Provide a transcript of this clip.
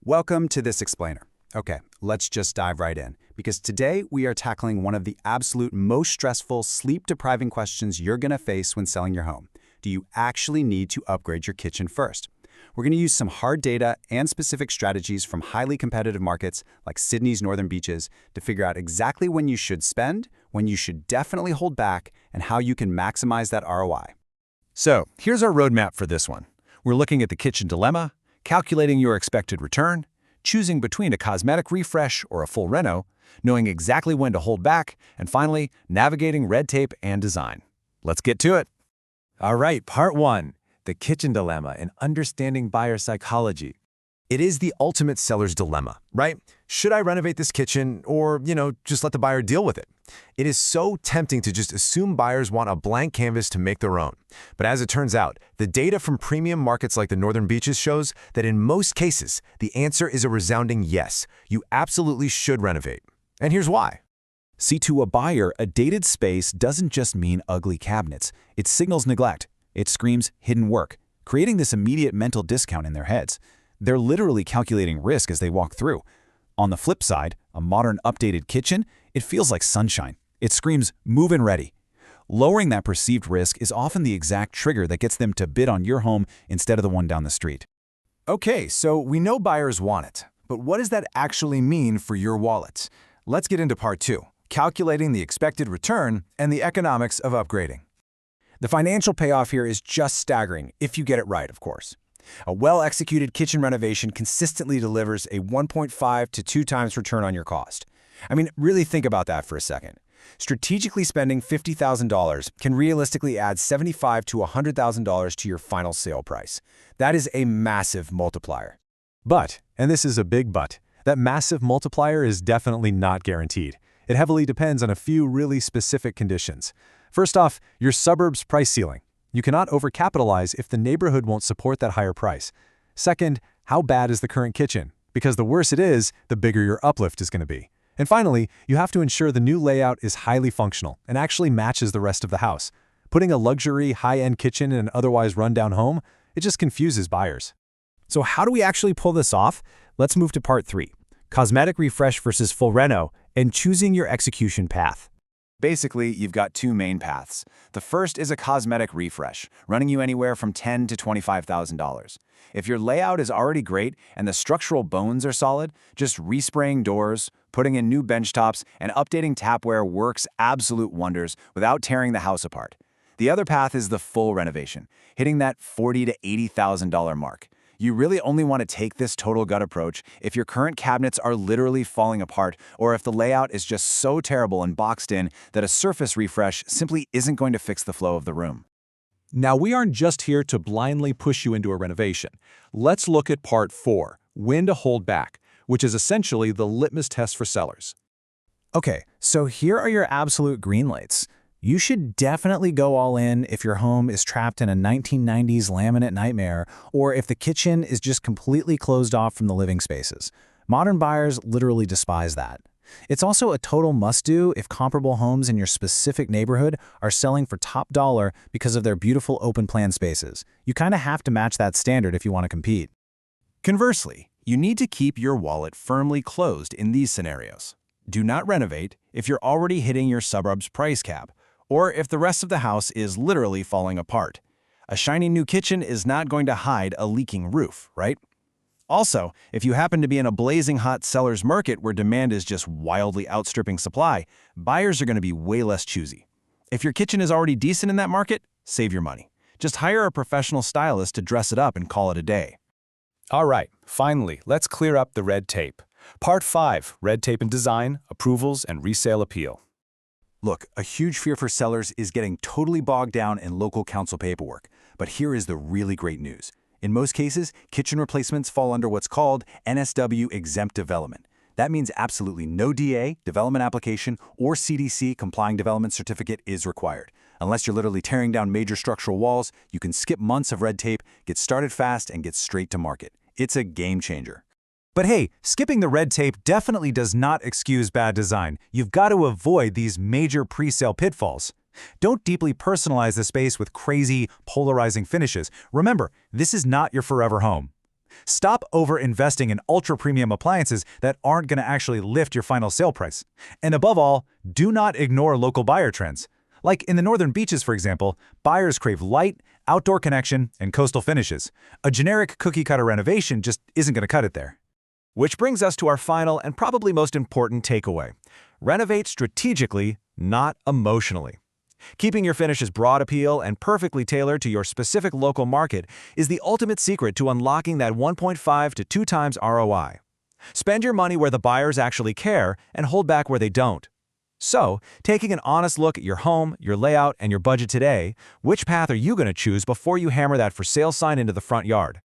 Welcome to this explainer. Okay, let's just dive right in, because today we are tackling one of the absolute most stressful, sleep-depriving questions you're going to face when selling your home. Do you actually need to upgrade your kitchen first? We're going to use some hard data and specific strategies from highly competitive markets like Sydney's northern beaches to figure out exactly when you should spend, when you should definitely hold back, and how you can maximize that ROI. So here's our roadmap for this one. We're looking at the kitchen dilemma, calculating your expected return, choosing between a cosmetic refresh or a full reno, knowing exactly when to hold back, and finally, navigating red tape and design. Let's get to it. All right, part one, the kitchen dilemma and understanding buyer psychology. It is the ultimate seller's dilemma, right? Should I renovate this kitchen or, just let the buyer deal with it? It is so tempting to just assume buyers want a blank canvas to make their own. But as it turns out, the data from premium markets like the Northern Beaches shows that in most cases, the answer is a resounding yes. You absolutely should renovate. And here's why. See, to a buyer, a dated space doesn't just mean ugly cabinets. It signals neglect. It screams hidden work, creating this immediate mental discount in their heads. They're literally calculating risk as they walk through. On the flip side, a modern updated kitchen, it feels like sunshine. It screams move-in ready. Lowering that perceived risk is often the exact trigger that gets them to bid on your home instead of the one down the street. Okay, so we know buyers want it, but what does that actually mean for your wallet? Let's get into part two, calculating the expected return and the economics of upgrading. The financial payoff here is just staggering, if you get it right, of course. A well-executed kitchen renovation consistently delivers a 1.5 to 2 times return on your cost. I mean, really think about that for a second. Strategically spending $50,000 can realistically add $75,000 to $100,000 to your final sale price. That is a massive multiplier. But, and this is a big but, that massive multiplier is definitely not guaranteed. It heavily depends on a few really specific conditions. First off, your suburb's price ceiling. You cannot overcapitalize if the neighborhood won't support that higher price. Second, how bad is the current kitchen? Because the worse it is, the bigger your uplift is going to be. And finally, you have to ensure the new layout is highly functional and actually matches the rest of the house. Putting a luxury, high-end kitchen in an otherwise run-down home, it just confuses buyers. So how do we actually pull this off? Let's move to part 3, cosmetic refresh versus full reno, and choosing your execution path. Basically, you've got two main paths. The first is a cosmetic refresh, running you anywhere from $10,000 to $25,000. If your layout is already great and the structural bones are solid, just respraying doors, putting in new bench tops, and updating tapware works absolute wonders without tearing the house apart. The other path is the full renovation, hitting that $40,000 to $80,000 mark. You really only want to take this total gut approach if your current cabinets are literally falling apart or if the layout is just so terrible and boxed in that a surface refresh simply isn't going to fix the flow of the room. Now, we aren't just here to blindly push you into a renovation. Let's look at part 4, when to hold back, which is essentially the litmus test for sellers. Okay, so here are your absolute green lights. You should definitely go all in if your home is trapped in a 1990s laminate nightmare or if the kitchen is just completely closed off from the living spaces. Modern buyers literally despise that. It's also a total must-do if comparable homes in your specific neighborhood are selling for top dollar because of their beautiful open-plan spaces. You kind of have to match that standard if you want to compete. Conversely, you need to keep your wallet firmly closed in these scenarios. Do not renovate if you're already hitting your suburb's price cap, or if the rest of the house is literally falling apart. A shiny new kitchen is not going to hide a leaking roof, right? Also, if you happen to be in a blazing hot seller's market where demand is just wildly outstripping supply, buyers are going to be way less choosy. If your kitchen is already decent in that market, save your money. Just hire a professional stylist to dress it up and call it a day. All right, finally, let's clear up the red tape. Part 5, red tape and design, approvals, and resale appeal. Look, a huge fear for sellers is getting totally bogged down in local council paperwork. But here is the really great news. In most cases, kitchen replacements fall under what's called NSW exempt development. That means absolutely no DA, development application, or CDC complying development certificate is required. Unless you're literally tearing down major structural walls, you can skip months of red tape, get started fast, and get straight to market. It's a game changer. But hey, skipping the red tape definitely does not excuse bad design. You've got to avoid these major pre-sale pitfalls. Don't deeply personalize the space with crazy, polarizing finishes. Remember, this is not your forever home. Stop over-investing in ultra-premium appliances that aren't going to actually lift your final sale price. And above all, do not ignore local buyer trends. Like in the northern beaches, for example, buyers crave light, outdoor connection, and coastal finishes. A generic cookie-cutter renovation just isn't going to cut it there. Which brings us to our final and probably most important takeaway. Renovate strategically, not emotionally. Keeping your finish's broad appeal and perfectly tailored to your specific local market is the ultimate secret to unlocking that 1.5 to 2 times ROI. Spend your money where the buyers actually care and hold back where they don't. So, taking an honest look at your home, your layout, and your budget today, which path are you going to choose before you hammer that for sale sign into the front yard?